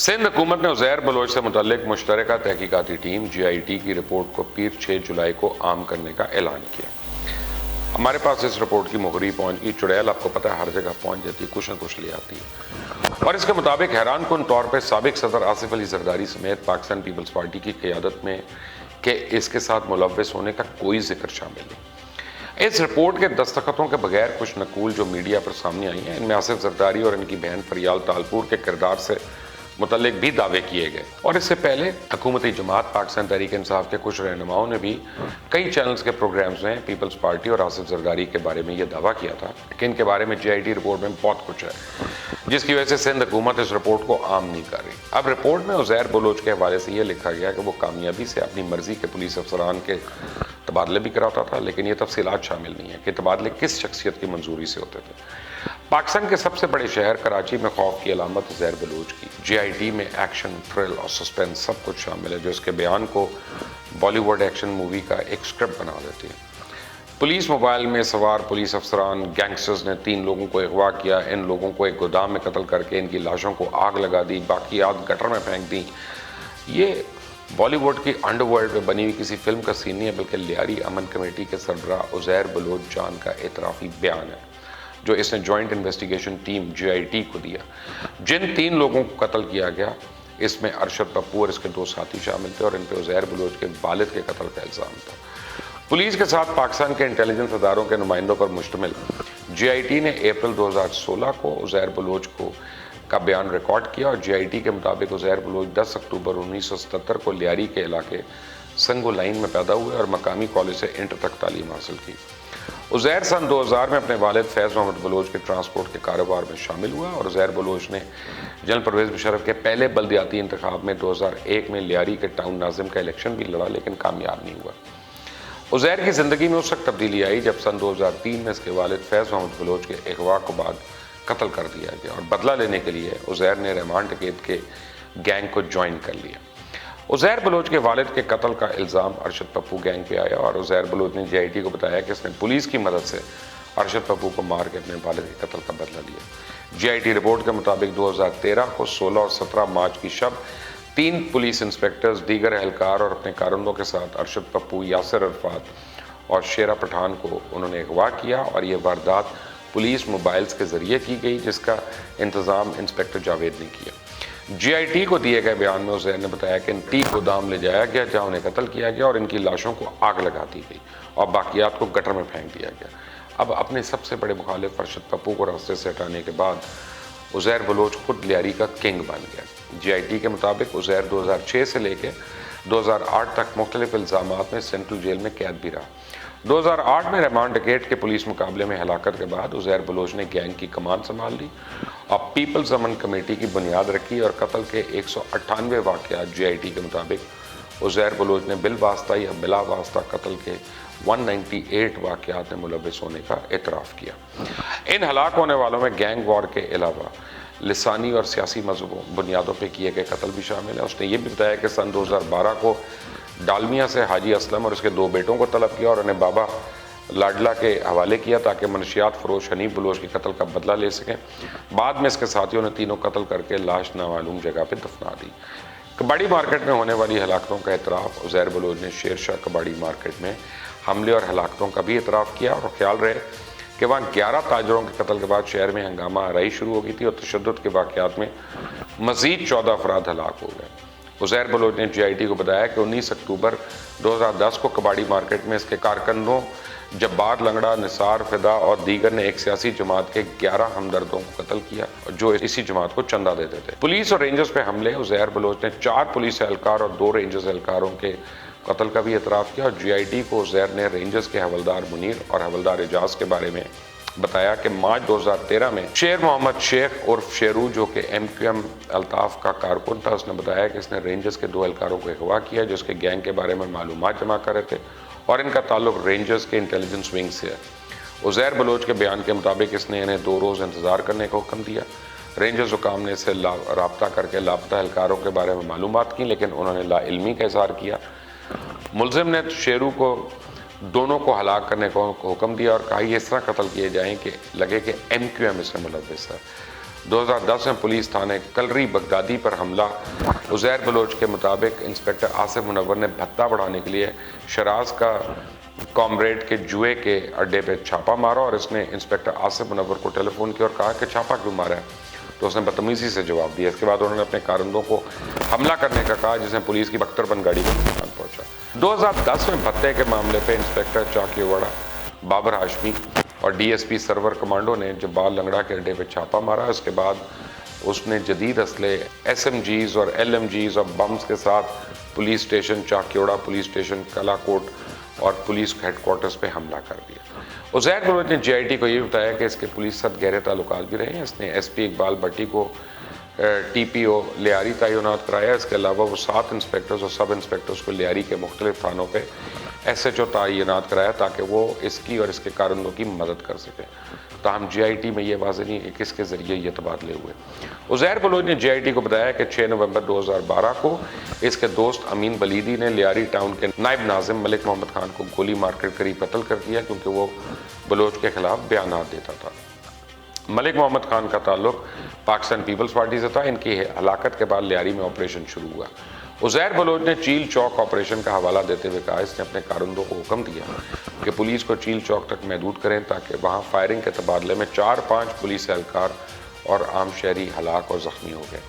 سندھ حکومت نے عزیر بلوچ سے متعلق مشترکہ تحقیقاتی ٹیم GIT کی رپورٹ کو پیر 6 جولائی کو عام کرنے کا اعلان کیا۔ ہمارے پاس اس رپورٹ کی مہری پہنچ گئی۔ چڑیل آپ کو پتہ ہے ہر جگہ پہنچ جاتی ہے، کچھ نہ کچھ لے آتی ہے، اور اس کے مطابق حیران کن طور پہ سابق صدر آصف علی زرداری سمیت پاکستان پیپلز پارٹی کی قیادت میں کہ اس کے ساتھ ملوث ہونے کا کوئی ذکر شامل نہیں۔ اس رپورٹ کے دستخطوں کے بغیر کچھ نقول جو میڈیا پر سامنے آئی ہیں، ان میں آصف زرداری اور ان کی بہن فریال تالپور کے کردار سے متعلق بھی دعوے کیے گئے، اور اس سے پہلے حکومتی جماعت پاکستان تحریک انصاف کے کچھ رہنماؤں نے بھی کئی چینلز کے پروگرامز میں پیپلز پارٹی اور آصف زرداری کے بارے میں یہ دعویٰ کیا تھا کہ ان کے بارے میں GIT رپورٹ میں بہت کچھ ہے، جس کی وجہ سے سندھ حکومت اس رپورٹ کو عام نہیں کر رہی۔ اب رپورٹ میں عزیر بلوچ کے حوالے سے یہ لکھا گیا کہ وہ کامیابی سے اپنی مرضی کے پولیس افسران کے تبادلے بھی کراتا تھا، لیکن یہ تفصیلات شامل نہیں ہے کہ تبادلے کس شخصیت کی منظوری سے ہوتے تھے۔ پاکستان کے سب سے بڑے شہر کراچی میں خوف کی علامت عزیر بلوچ کی GIT میں ایکشن، تھرل اور سسپینس سب کچھ شامل ہے، جو اس کے بیان کو بالی ووڈ ایکشن مووی کا ایک سکرپٹ بنا دیتی ہے۔ پولیس موبائل میں سوار پولیس افسران گینگسٹرز نے 3 لوگوں کو اغوا کیا، ان لوگوں کو ایک گودام میں قتل کر کے ان کی لاشوں کو آگ لگا دی، باقیات گٹر میں پھینک دی۔ یہ بالی ووڈ کی انڈر ورلڈ میں بنی ہوئی کسی فلم کا سین نہیں ہے، بلکہ لیاری امن کمیٹی کے سربراہ عزیر بلوچ جان کا اعترافی بیان ہے، جو اس نے جوائنٹ انویسٹیگیشن ٹیم GIT کو دیا۔ جن 3 لوگوں کو قتل کیا گیا، اس میں ارشد پپو اور اس کے 2 ساتھی شامل تھے، اور ان پہ عزیر بلوچ کے والد کے قتل کا الزام تھا۔ پولیس کے ساتھ پاکستان کے انٹیلیجنس اداروں کے نمائندوں پر مشتمل GIT نے اپریل 2016 کو عزیر بلوچ کا بیان ریکارڈ کیا، اور GIT کے مطابق عزیر بلوچ 10 اکتوبر 1977 کو لیاری کے علاقے سنگو لائن میں پیدا ہوئے اور مقامی کالج سے انٹر تک تعلیم حاصل کی۔ عزیر سن 2000 میں اپنے والد فیض محمد بلوچ کے ٹرانسپورٹ کے کاروبار میں شامل ہوا، اور عزیر بلوچ نے جنرل پرویز مشرف کے پہلے بلدیاتی انتخاب میں 2001 میں لیاری کے ٹاؤن ناظم کا الیکشن بھی لڑا، لیکن کامیاب نہیں ہوا۔ عزیر کی زندگی میں اس وقت تبدیلی آئی جب سن 2003 میں اس کے والد فیض محمد بلوچ کے اغوا کے بعد قتل کر دیا گیا، اور بدلہ لینے کے لیے عزیر نے رحمان ٹکیت کے گینگ کو جوائن کر لیا۔ عزیر بلوچ کے والد کے قتل کا الزام ارشد پپو گینگ پہ آیا، اور عزیر بلوچ نے GIT کو بتایا کہ اس نے پولیس کی مدد سے ارشد پپو کو مار کے اپنے والد کے قتل کا بدلہ لیا۔ GIT رپورٹ کے مطابق 2013 کو 16 اور 17 مارچ کی شب 3 پولیس انسپیکٹرز، دیگر اہلکار اور اپنے کارندوں کے ساتھ ارشد پپو، یاسر عرفات اور شیرہ پٹھان کو انہوں نے اغوا کیا، اور یہ واردات پولیس موبائلز کے ذریعے کی گئی، جس کا انتظام انسپیکٹر جاوید نے کیا۔ GIT کو دیے گئے بیان میں عزیر نے بتایا کہ ان 3 گودام لے جایا گیا جہاں انہیں قتل کیا گیا، اور ان کی لاشوں کو آگ لگا دی گئی اور باقیات کو گٹر میں پھینک دیا گیا۔ اب اپنے سب سے بڑے مخالف ارشد پپو کو راستے سے ہٹانے کے بعد عزیر بلوچ خود لیاری کا کنگ بن گیا۔ GIT کے مطابق عزیر 2006 سے لے کے 2008 تک مختلف الزامات میں سینٹرل جیل میں قید بھی رہا۔ 2008 میں رحمان ٹکیٹ کے پولیس مقابلے میں ہلاکت کے بعد عزیر بلوچ نے گینگ کی کمان سنبھال لی اور پیپلز امن کمیٹی کی بنیاد رکھی، اور قتل کے 198 واقعات GIT کے مطابق عزیر بلوچ نے بالواسطہ یا بلا واسطہ قتل کے 198 واقعات میں ملوث ہونے کا اعتراف کیا۔ ان ہلاک ہونے والوں میں گینگ وار کے علاوہ لسانی اور سیاسی مذہبوں بنیادوں پہ کیے گئے قتل بھی شامل ہے۔ اس نے یہ بھی بتایا کہ سن 2012 کو ڈالمیا سے حاجی اسلم اور اس کے 2 بیٹوں کو طلب کیا اور انہیں بابا لاڈلا کے حوالے کیا تاکہ منشیات فروش حنیف بلوچ کے قتل کا بدلہ لے سکیں۔ بعد میں اس کے ساتھیوں نے تینوں قتل کر کے لاش نامعلوم جگہ پہ دفنا دی۔ کباڑی مارکیٹ میں ہونے والی ہلاکتوں کا اعتراف عزیر بلوچ نے شیر شاہ کباڑی مارکیٹ میں حملے اور ہلاکتوں کا بھی اعتراف کیا، اور خیال رہے کہ وہاں 11 تاجروں کے قتل کے بعد شہر میں ہنگامہ آرائی شروع ہو گئی تھی اور تشدد کے واقعات میں مزید 14 افراد ہلاک ہو گئے۔ عزیر بلوچ نے GIT کو بتایا کہ 19 اکتوبر 2010 کو کباڑی مارکیٹ میں اس کے کارکنوں جبار لنگڑا، نثار فدا اور دیگر نے ایک سیاسی جماعت کے 11 ہمدردوں کو قتل کیا جو اسی جماعت کو چندہ دیتے تھے۔ پولیس اور رینجرز پہ حملے، عزیر بلوچ نے 4 پولیس اہلکار اور 2 رینجرز اہلکاروں کے قتل کا بھی اعتراف کیا، اور GIT کو عزیر نے رینجرز کے حوالدار منیر اور حوالدار اعجاز کے بارے میں بتایا کہ مارچ 2013 میں شیر محمد شیخ عرف شیرو جو کہ MQM الطاف کا کارکن تھا، اس نے بتایا کہ اس نے رینجرز کے 2 اہلکاروں کو اغوا کیا جو اس کے گینگ کے بارے میں معلومات جمع کر رہے تھے اور ان کا تعلق رینجرز کے انٹیلیجنس ونگ سے ہے۔ عزیر بلوچ کے بیان کے مطابق اس نے انہیں 2 روز انتظار کرنے کا حکم دیا۔ رینجرز حکام نے اس سے رابطہ کر کے لاپتہ اہلکاروں کے بارے میں معلومات کی، لیکن انہوں نے لا علمی کا اظہار کیا۔ ملزم نے شیرو کو دونوں کو ہلاک کرنے کو حکم دیا اور کہا یہ اس طرح قتل کیے جائیں کہ لگے کہ MQM اس میں ملوث ہے۔ 2010 میں پولیس تھانے کلری بغدادی پر حملہ۔ عزیر بلوچ کے مطابق انسپیکٹر آصف منور نے بھتہ بڑھانے کے لیے شیراز کا کامریڈ کے جوئے کے اڈے پہ چھاپا مارا اور اس نے انسپیکٹر آصف منور کو ٹیلی فون کیا اور کہا کہ چھاپا کیوں مارا ہے، تو اس نے بدتمیزی سے جواب دیا۔ اس کے بعد انہوں نے اپنے کارندوں کو حملہ کرنے کا کہا، جس میں پولیس کی بختر بند گاڑی کو نقصان پہنچا۔ 2010 میں بھتے کے معاملے پہ انسپیکٹر چاکیوڑا بابر ہاشمی اور ڈی ایس پی سرور کمانڈو نے جبال لنگڑا کے اڈے پہ چھاپا مارا۔ اس کے بعد اس نے جدید اسلحے ایس ایم جیز اور ایل ایم جیز اور بمز کے ساتھ پولیس اسٹیشن چاکیوڑا، پولیس اسٹیشن کلا کوٹ اور پولیس ہیڈ کوارٹرز پہ حملہ کر دیا۔ عزیر بلوچ نے جی آئی ٹی کو یہ بتایا کہ اس کے پولیس ساتھ گہرے تعلقات بھی رہے ہیں۔ اس نے ایس پی اقبال بھٹی کو ٹی پی او لیاری تعینات کرایا۔ اس کے علاوہ وہ 7 انسپیکٹرز اور سب انسپیکٹرز کو لیاری کے مختلف تھانوں پہ ایس ایچ او تعینات کرایا تاکہ وہ اس کی اور اس کے کارندوں کی مدد کر سکیں۔ تاہم جی آئی ٹی میں یہ واضح نہیں ہے کہ کس کے ذریعے یہ تبادلے ہوئے۔ عزیر بلوچ نے جی آئی ٹی کو بتایا کہ 6 نومبر 2012 کو اس کے دوست امین بلیدی نے لیاری ٹاؤن کے نائب ناظم ملک محمد خان کو گولی مار کر قریب قتل کر دیا کیونکہ وہ بلوچ کے خلاف بیانات دیتا تھا۔ ملک محمد خان کا تعلق پاکستان پیپلز پارٹی سے تھا۔ ان کی ہلاکت کے بعد لیاری میں آپریشن شروع ہوا۔ عزیر بلوچ نے چیل چوک آپریشن کا حوالہ دیتے ہوئے کہا، اس نے اپنے کارندوں کو حکم دیا کہ پولیس کو چیل چوک تک محدود کریں تاکہ وہاں فائرنگ کے تبادلے میں 4-5 پولیس اہلکار اور عام شہری ہلاک اور زخمی ہو گئے۔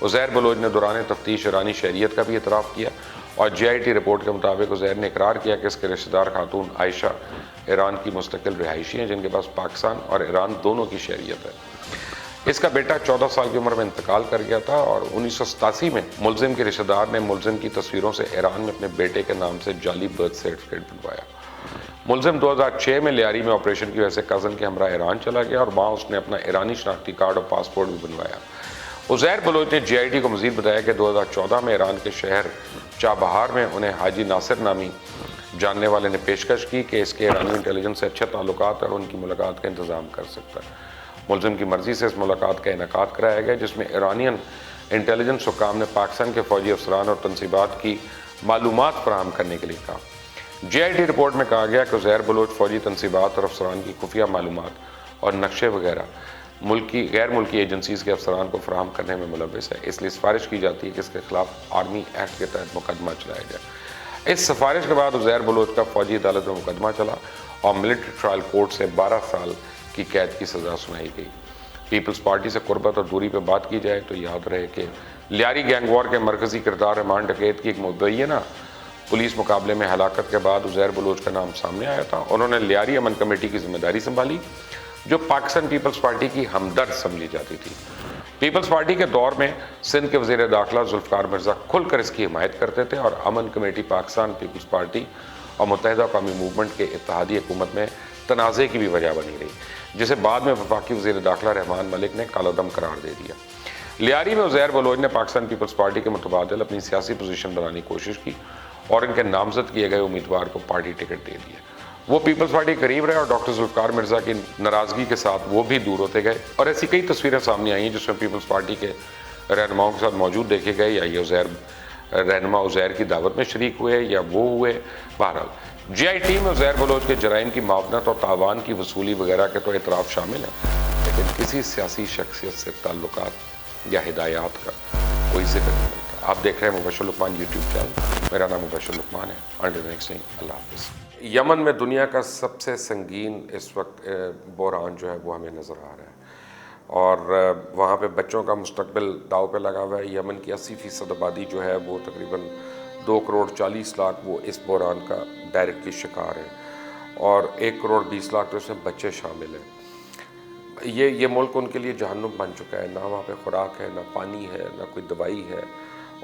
عزیر بلوچ نے دوران تفتیش ایرانی شہریت کا بھی اعتراف کیا اور جی آئی ٹی رپورٹ کے مطابق عزیر نے اقرار کیا کہ اس کے رشتہ دار خاتون عائشہ ایران کی مستقل رہائشی ہیں جن کے پاس پاکستان اور ایران دونوں کی شہریت ہے۔ اس کا بیٹا 14 سال کی عمر میں انتقال کر گیا تھا اور 1987 میں ملزم کے رشتہ دار نے ملزم کی تصویروں سے ایران میں اپنے بیٹے کے نام سے جعلی برتھ سرٹیفکیٹ بنوایا۔ ملزم 2006 میں لیاری میں آپریشن کی وجہ سے کزن کے ہمراہ ایران چلا گیا اور وہاں اس نے اپنا ایرانی شناختی کارڈ اور پاسپورٹ بھی بنوایا۔ عزیر بلوچ نے جی آئی ٹی کو مزید بتایا کہ 2014 میں ایران کے شہر چابہار میں انہیں حاجی ناصر نامی جاننے والے نے پیشکش کی کہ اس کے ایرانی انٹیلیجنس سے اچھے تعلقات اور ان کی ملاقات کا انتظام کر سکتا ہے۔ ملزم کی مرضی سے اس ملاقات کا انعقاد کرایا گیا جس میں ایرانین انٹیلیجنس حکام نے پاکستان کے فوجی افسران اور تنصیبات کی معلومات فراہم کرنے کے لیے کہا۔ جی آئی ٹی رپورٹ میں کہا گیا کہ عزیر بلوچ فوجی تنصیبات اور افسران کی خفیہ معلومات اور نقشے وغیرہ غیر ملکی ایجنسیز کے افسران کو فراہم کرنے میں ملوث ہے، اس لیے سفارش کی جاتی ہے کہ اس کے خلاف آرمی ایکٹ کے تحت مقدمہ چلایا جائے۔ اس سفارش کے بعد عزیر بلوچ کا فوجی عدالت میں مقدمہ چلا اور ملٹری ٹرائل کورٹ سے 12 سال کی قید کی سزا سنائی گئی۔ پیپلز پارٹی سے قربت اور دوری پہ بات کی جائے تو یاد رہے کہ لیاری گینگ وار کے مرکزی کردار رحمان ڈکیت کی ایک مبینہ پولیس مقابلے میں ہلاکت کے بعد عزیر بلوچ کا نام سامنے آیا تھا۔ انہوں نے لیاری امن کمیٹی کی ذمہ داری سنبھالی جو پاکستان پیپلز پارٹی کی ہمدرد سمجھی جاتی تھی۔ پیپلز پارٹی کے دور میں سندھ کے وزیر داخلہ ذوالفقار مرزا کھل کر اس کی حمایت کرتے تھے اور امن کمیٹی پاکستان پیپلز پارٹی اور متحدہ قومی موومنٹ کے اتحادی حکومت میں تنازع کی بھی وجہ بنی رہی، جسے بعد میں وفاقی وزیر داخلہ رحمان ملک نے کالعدم قرار دے دیا۔ لیاری میں عزیر بلوچ نے پاکستان پیپلز پارٹی کے متبادل اپنی سیاسی پوزیشن بنانے کی کوشش کی اور ان کے نامزد کیے گئے امیدوار کو پارٹی ٹکٹ دے دیا۔ وہ پیپلز پارٹی کے قریب رہے اور ڈاکٹر ذوالفقار مرزا کی ناراضگی کے ساتھ وہ بھی دور ہوتے گئے اور ایسی کئی تصویریں سامنے آئی ہیں جس میں پیپلز پارٹی کے رہنماؤں کے ساتھ موجود دیکھے گئے یا یہ رہنما عزیر کی دعوت میں شریک ہوئے یا وہ ہوئے۔ بہرحال جی آئی ٹی میں عزیر بلوچ کے جرائم کی معاونت اور تاوان کی وصولی وغیرہ کے تو اعتراف شامل ہیں، لیکن کسی سیاسی شخصیت سے تعلقات یا ہدایات کا کوئی ذکر نہیں ملتا۔ آپ دیکھ رہے ہیں مبشر لقمان یوٹیوب چینل، میرا نام مبشر لقمان ہے۔ انٹل نیکسٹ ٹائم، اللہ حافظ۔ یمن میں دنیا کا سب سے سنگین اس وقت بحران جو ہے وہ ہمیں نظر آ رہا ہے اور وہاں پہ بچوں کا مستقبل داؤ پہ لگا ہوا ہے۔ یمن کی 80% آبادی جو ہے وہ تقریباً 2,40,00,000 وہ اس بحران کا ڈائریکٹلی شکار ہے اور 1,20,00,000 تو اس میں بچے شامل ہیں۔ یہ ملک ان کے لیے جہنم بن چکا ہے، نہ وہاں پہ خوراک ہے، نہ پانی ہے، نہ کوئی دوائی ہے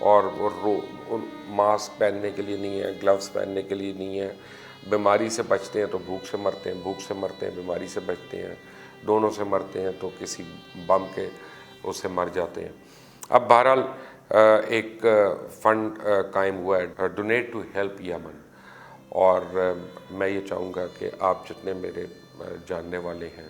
اور وہ ماسک پہننے کے لیے نہیں ہے، گلوز پہننے کے لیے نہیں ہے۔ بیماری سے بچتے ہیں تو بھوک سے مرتے ہیں، بھوک سے مرتے ہیں بیماری سے بچتے ہیں، دونوں سے مرتے ہیں تو کسی بم کے اس سے مر جاتے ہیں۔ اب بہرحال ایک فنڈ قائم ہوا ہے، ڈونیٹ ٹو ہیلپ یمن، اور میں یہ چاہوں گا کہ آپ جتنے میرے جاننے والے ہیں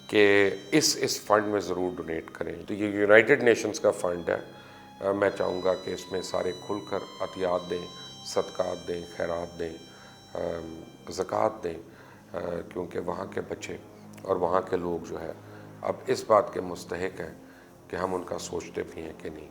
کہ اس فنڈ میں ضرور ڈونیٹ کریں۔ تو یہ یونائٹڈ نیشنز کا فنڈ ہے، میں چاہوں گا کہ اس میں سارے کھل کر عطیات دیں، صدقات دیں، خیرات دیں، زکوٰۃ دیں، کیونکہ وہاں کے بچے اور وہاں کے لوگ جو ہے اب اس بات کے مستحق ہیں کہ ہم ان کا سوچتے بھی ہیں کہ نہیں.